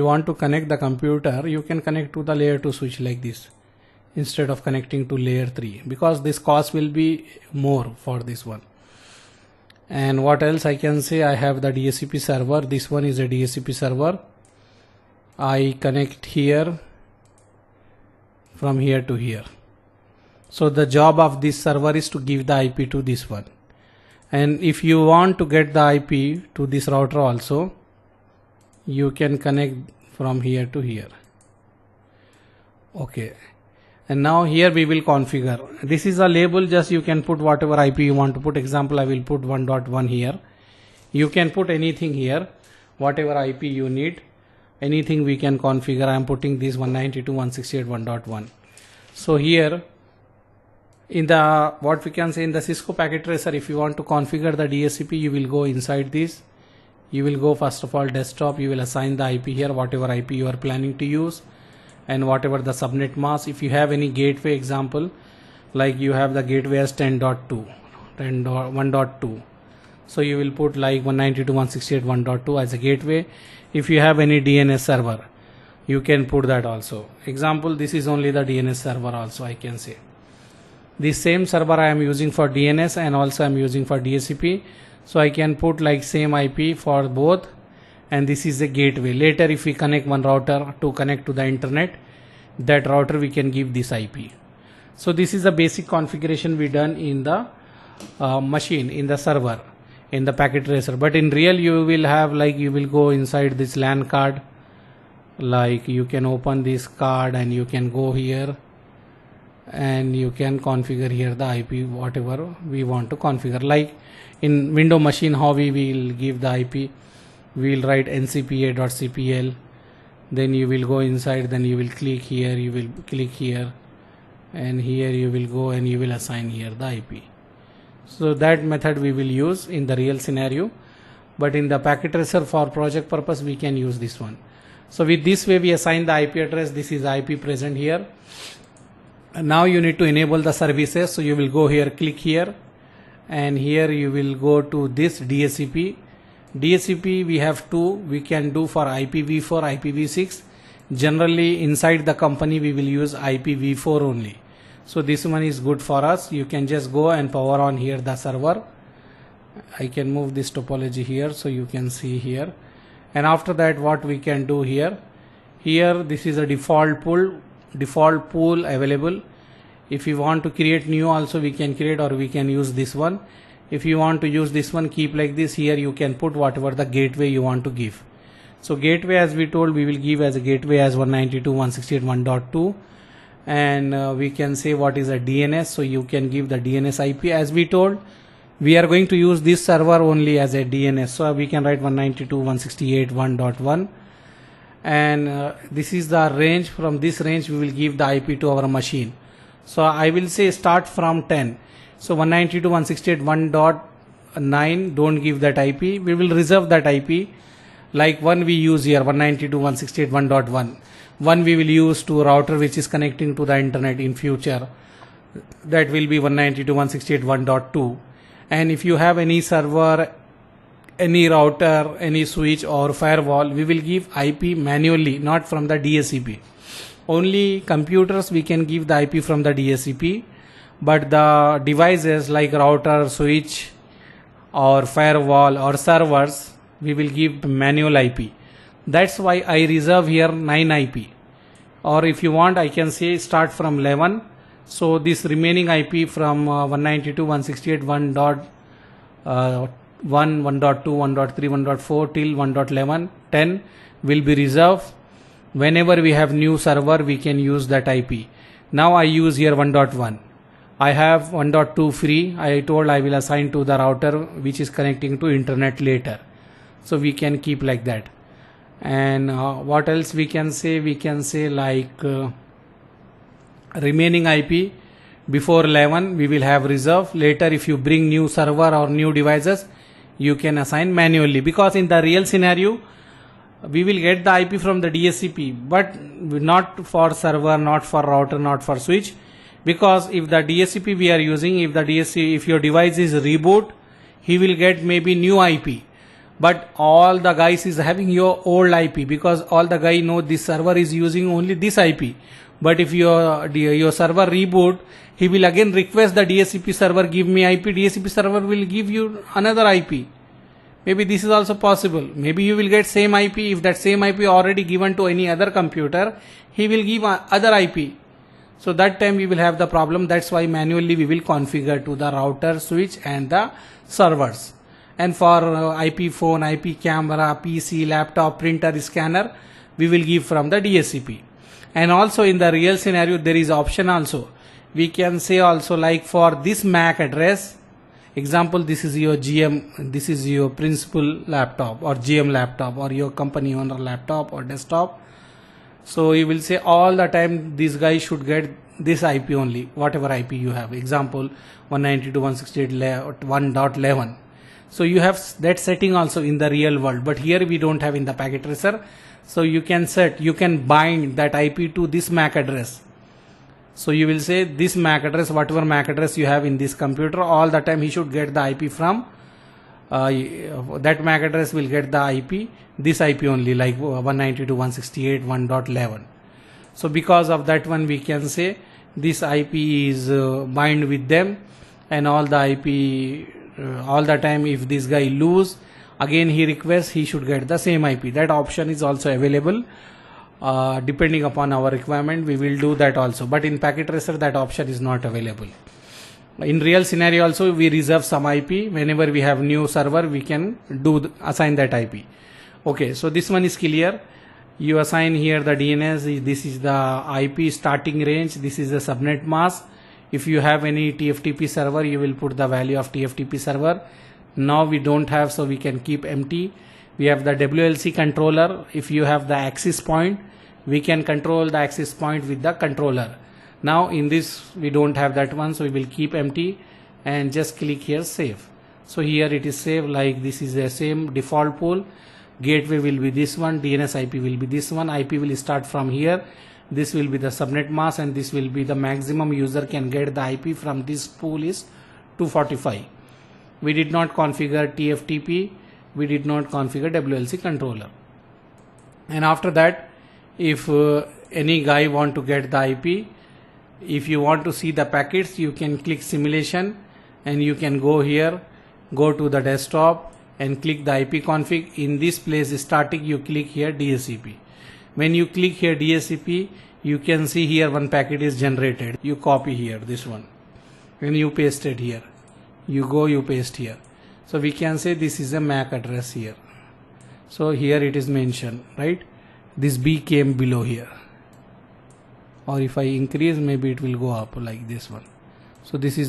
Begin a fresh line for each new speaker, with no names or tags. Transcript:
you want to connect the computer, you can connect to the layer 2 switch like this instead of connecting to layer 3, because this cost will be more for this one. And what else I can say, I have the DHCP server. This one is a DHCP server. I connect here from here to here. So the job of this server is to give the IP to this one. And if you want to get the IP to this router also, you can connect from here to here. Okay. And now here we will configure. This is a label, just you can put whatever IP you want to put. Example, I will put 1.1 here. You can put anything here, whatever IP you need. Anything we can configure. I am putting this 192.168.1.1. So here in the, what we can say, in the Cisco packet tracer, if you want to configure the DHCP, you will go inside this. You will go first of all desktop, you will assign the IP here, whatever IP you are planning to use, and whatever the subnet mask. If you have any gateway, example, like you have the gateway as 10.2, 1.2. So you will put like 192.168.1.2 as a gateway. If you have any DNS server, you can put that also. Example, this is only the DNS server also, I can say. This same server I am using for DNS and also I am using for DHCP. So I can put like same IP for both, and this is a gateway. Later if we connect one router to connect to the internet, that router we can give this IP. So this is the basic configuration we done in the machine, in the server, in the packet tracer. But in real you will have, like, you will go inside this LAN card, like you can open this card and you can go here and you can configure here the IP whatever we want to configure. Like in Window machine, how we will give the IP, we will write ncpa.cpl, then you will go inside, then you will click here, you will click here, and here you will go and you will assign here the IP. So that method we will use in the real scenario, but in the packet tracer for project purpose we can use this one. So with this way we assign the IP address. This is IP present here. And now you need to enable the services. So you will go here, click here, and here you will go to this DHCP. DHCP we have two, we can do for IPv4, IPv6. Generally inside the company we will use IPv4 only. So this one is good for us. You can just go and power on here the server. I can move this topology here so you can see here. And after that what we can do here, this is a default pool available. If you want to create new also we can create, or we can use this one. If you want to use this one, keep like this. Here you can put whatever the gateway you want to give. So gateway, as we told, we will give as a gateway as 192.168.1.2, and we can say what is a DNS. So you can give the DNS IP. As we told, we are going to use this server only as a DNS, so we can write 192.168.1.1, and this is the range. From this range we will give the IP to our machine. So I will say start from 10. So 192.168.1.9, don't give that IP. We will reserve that IP. Like one we use here, 192.168.1.1. One we will use to router which is connecting to the internet in future. That will be 192.168.1.2. And if you have any server, any router, any switch or firewall, we will give IP manually, not from the DHCP. Only computers we can give the IP from the DHCP, but the devices like router, switch or firewall or servers, we will give manual IP. That's why I reserve here 9 IP. Or if you want, I can say start from 11. So this remaining IP from 192.168.1.1, 1.2, 1.3, 1.4 till 1.11, 10 will be reserved. Whenever we have new server, we can use that IP. Now I use here 1.1. I have 1.2 free. I told I will assign to the router which is connecting to internet later. So we can keep like that. And what else we can say? We can say like remaining IP before 11 we will have reserve. Later if you bring new server or new devices, you can assign manually, because in the real scenario we will get the IP from the DHCP, but not for server, not for router, not for switch. Because if the DHCP we are using, if your device is reboot, he will get maybe new IP. but all the guys is having your old IP, because all the guy know this server is using only this IP. But if your server reboot, he will again request the DHCP server give me IP. DHCP server will give you another IP. Maybe this is also possible. Maybe you will get same IP. If that same IP already given to any other computer, he will give other IP. So that time we will have the problem. That's why manually we will configure to the router, switch and the servers. And for IP phone, IP camera, PC, laptop, printer, scanner, we will give from the DHCP. And also in the real scenario, there is option also. We can say also, like for this MAC address, example, this is your GM, this is your principal laptop or GM laptop or your company owner laptop or desktop. So you will say all the time this guy should get this IP only, whatever IP you have. Example 192.168.1.11. So you have that setting also in the real world, but here we don't have in the packet tracer. So you can set, you can bind that IP to this MAC address. So you will say this MAC address, whatever MAC address you have in this computer, all the time he should get the IP from that MAC address will get the IP, this IP only, like 192.168.1.11. So because of that one, we can say this IP is bind with them, and all the IP all the time if this guy lose, again he requests, he should get the same IP. That option is also available. Depending upon our requirement, we will do that also. But in packet tracer, that option is not available. In real scenario also, we reserve some IP. Whenever we have new server, we can assign that IP. Okay, so this one is clear. You assign here the DNS. This is the IP starting range. This is the subnet mask. If you have any TFTP server, you will put the value of TFTP server. Now we don't have, so we can keep empty. We have the WLC controller. If you have the access point, we can control the access point with the controller. Now in this we don't have that one, so we will keep empty and just click here save. So here it is saved, like this is the same default pool. Gateway will be this one, DNS IP will be this one. IP will start from here. This will be the subnet mask, and this will be the maximum user can get the IP from this pool is 245. We did not configure TFTP. We did not configure WLC controller. And after that, if any guy want to get the IP, if you want to see the packets, you can click simulation and you can go here, go to the desktop and click the IP config. In this place static, you click here DHCP. When you click here DHCP, you can see here one packet is generated. You copy here this one. When you paste it here, you go, you paste here. So we can say this is a MAC address here. So here it is mentioned, right? This B came below here. Or if I increase, maybe it will go up like this one. So this is the